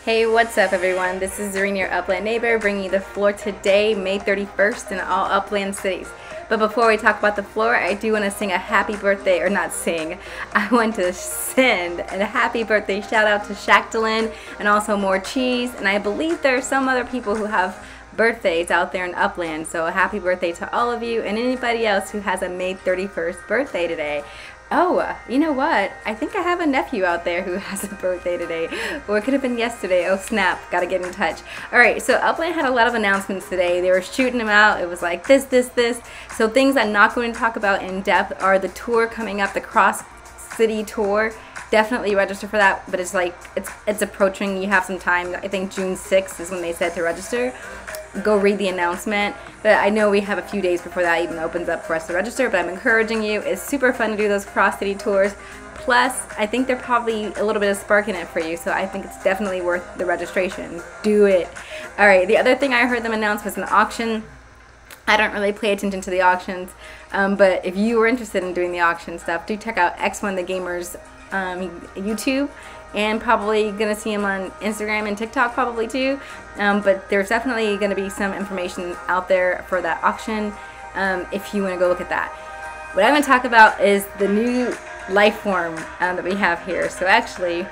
Hey, what's up everyone? This is Zarina, your Upland neighbor, bringing you the floor today, May 31st in all Upland cities. But before we talk about the floor, I do want to sing a happy birthday, or not sing, I want to send a happy birthday shout out to Shactalin and also More Cheese. And I believe there are some other people who have birthdays out there in Upland. So a happy birthday to all of you and anybody else who has a May 31st birthday today. Oh, you know what? I think I have a nephew out there who has a birthday today. Or it could have been yesterday. Oh snap, gotta get in touch. Alright, so Upland had a lot of announcements today. They were shooting them out. It was like this. So things I'm not going to talk about in depth are the tour coming up, the Cross City Tour. Definitely register for that, but it's like, it's approaching. You have some time. I think June 6th is when they said to register. Go read the announcement, but I know we have a few days before that even opens up for us to register, but I'm encouraging you. It's super fun to do those cross city tours. Plus, I think they're probably a little bit of spark in it for you, so I think it's definitely worth the registration. Do it. Alright, the other thing I heard them announce was an auction. I don't really pay attention to the auctions, but if you were interested in doing the auction stuff, do check out X1 the Gamer's YouTube, and probably gonna see him on Instagram and TikTok probably too, but there's definitely gonna be some information out there for that auction if you want to go look at that. What I'm gonna talk about is the new life form that we have here. So actually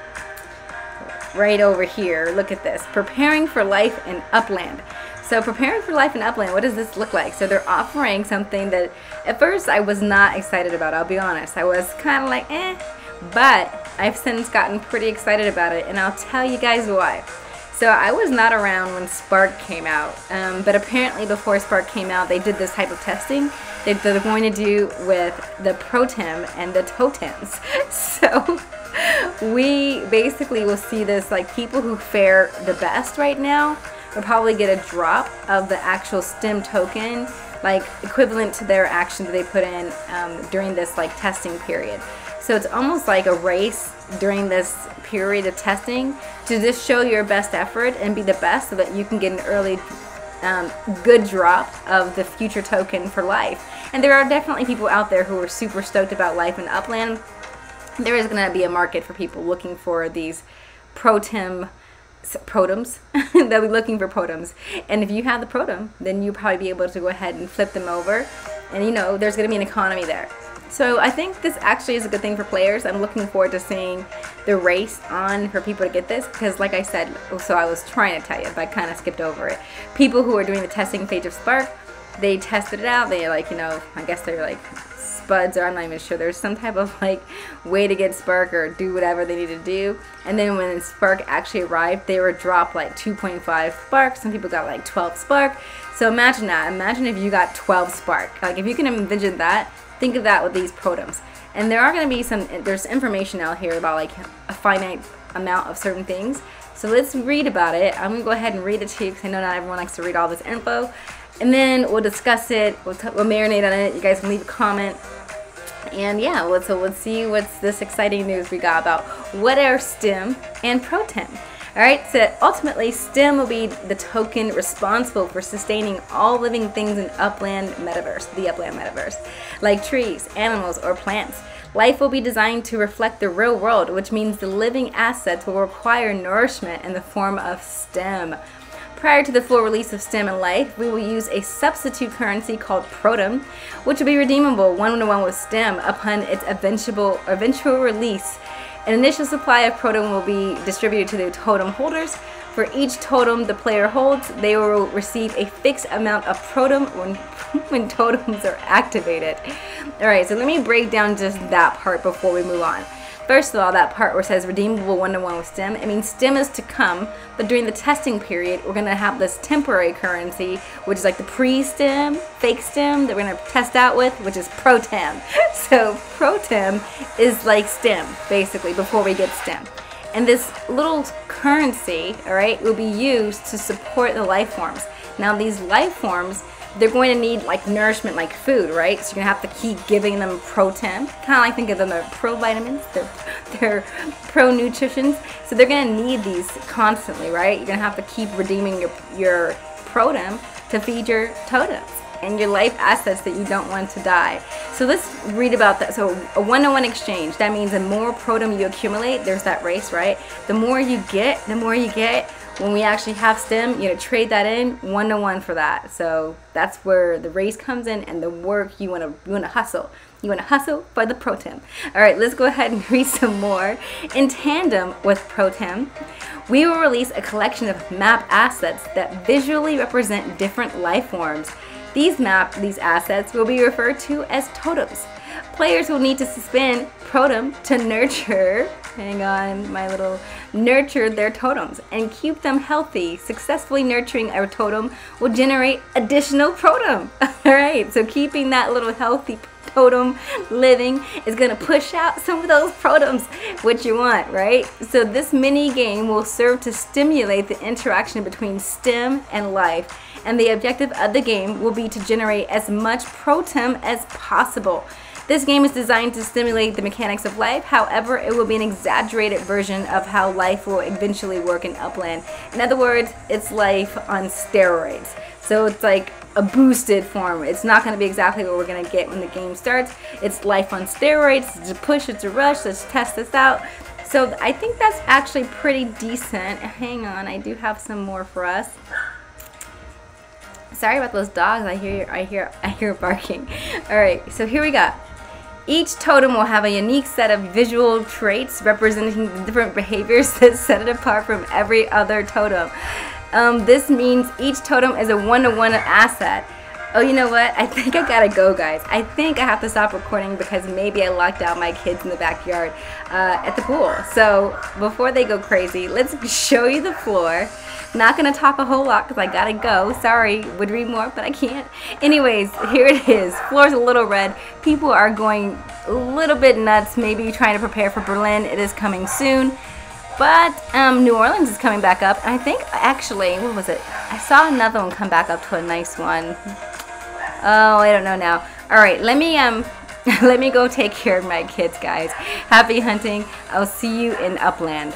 right over here, look at this, preparing for life in Upland. So preparing for life in Upland, what does this look like? So they're offering something that at first I was not excited about, I'll be honest. I was kind of like but I've since gotten pretty excited about it, and I'll tell you guys why. So I was not around when Spark came out, but apparently before Spark came out, they did this type of testing that they're going to do with the Protem and the Totems. So we basically will see this, like people who fare the best right now will probably get a drop of the actual STEM token, like equivalent to their action that they put in during this like testing period. So it's almost like a race during this period of testing to just show your best effort and be the best so that you can get an early good drop of the future token for life. And there are definitely people out there who are super stoked about life in Upland. There is going to be a market for people looking for these Protems. They'll be looking for Protems. And if you have the Protem, then you'll probably be able to go ahead and flip them over. And you know, there's going to be an economy there. So I think this actually is a good thing for players. I'm looking forward to seeing the race on for people to get this, because like I said, so I was trying to tell you, but I kind of skipped over it. People who are doing the testing page of Spark, they tested it out. They like, you know, I guess they're like spuds, or I'm not even sure. There's some type of like way to get Spark or do whatever they need to do. And then when Spark actually arrived, they were dropped like 2.5 Spark. Some people got like 12 Spark. So imagine that. Imagine if you got 12 Spark. Like if you can envision that, think of that with these Protems. And there are going to be there's information out here about like a finite amount of certain things. So let's read about it. I'm going to go ahead and read it to you because I know not everyone likes to read all this info. And then we'll discuss it. We'll marinate on it. You guys can leave a comment. And yeah, let's see what's this exciting news we got about what are STEM and Protem. Alright, so ultimately STEM will be the token responsible for sustaining all living things in Upland Metaverse, the Upland Metaverse, like trees, animals, or plants. Life will be designed to reflect the real world, which means the living assets will require nourishment in the form of STEM. Prior to the full release of STEM and Life, we will use a substitute currency called Protem, which will be redeemable one-to-one with STEM upon its eventual release. An initial supply of Protem will be distributed to the totem holders. For each totem the player holds, they will receive a fixed amount of Protem when totems are activated. Alright, so let me break down just that part before we move on. First of all, that part where it says redeemable one-to-one with STEM, it means STEM is to come, but during the testing period, we're going to have this temporary currency, which is like the pre-STEM, fake STEM, that we're going to test out with, which is Protem. So Protem is like STEM, basically, before we get STEM. And this little currency, alright, will be used to support the life forms. Now these life forms, they're going to need like nourishment, like food, right? So you're going to have to keep giving them Protem. Kind of like think of them as pro-vitamins. They're pro-nutritions. So they're going to need these constantly, right? You're going to have to keep redeeming your Protem to feed your totems. and your life assets that you don't want to die. So let's read about that. So a one-to-one exchange, that means the more protum you accumulate, there's that race, right? The more you get. When we actually have stem, trade that in one-to-one for that. So that's where the race comes in, and the work you want to hustle. You want to hustle for the protum. All right, let's go ahead and read some more. In tandem with protum, we will release a collection of map assets that visually represent different life forms. These assets will be referred to as totems. Players will need to spend protum to nurture, nurture their totems and keep them healthy. Successfully nurturing a totem will generate additional protum. All right, so keeping that little healthy totem living is going to push out some of those protems, which you want, right? So this mini game will serve to stimulate the interaction between stem and life, and the objective of the game will be to generate as much protum as possible. This game is designed to stimulate the mechanics of life. However, it will be an exaggerated version of how life will eventually work in Upland. In other words, it's life on steroids. So it's like a boosted form. It's not going to be exactly what we're going to get when the game starts. It's life on steroids. It's a push, it's a rush. Let's test this out. So I think that's actually pretty decent. Hang on, I do have some more for us. Sorry about those dogs. I hear barking. All right, so here we go. Each totem will have a unique set of visual traits representing the different behaviors that set it apart from every other totem. This means each totem is a one-to-one asset. Oh, you know what? I think I gotta go, guys. I think I have to stop recording because maybe I locked out my kids in the backyard at the pool. So before they go crazy, let's show you the floor. Not gonna talk a whole lot because I gotta go. Sorry, would read more, but I can't. Anyways, here it is. Floor's a little red. People are going a little bit nuts, maybe trying to prepare for Berlin. It is coming soon. But New Orleans is coming back up. And I think actually, what was it? I saw another one come back up to a nice one. Oh, I don't know now. All right, let me go take care of my kids, guys. Happy hunting. I'll see you in Upland.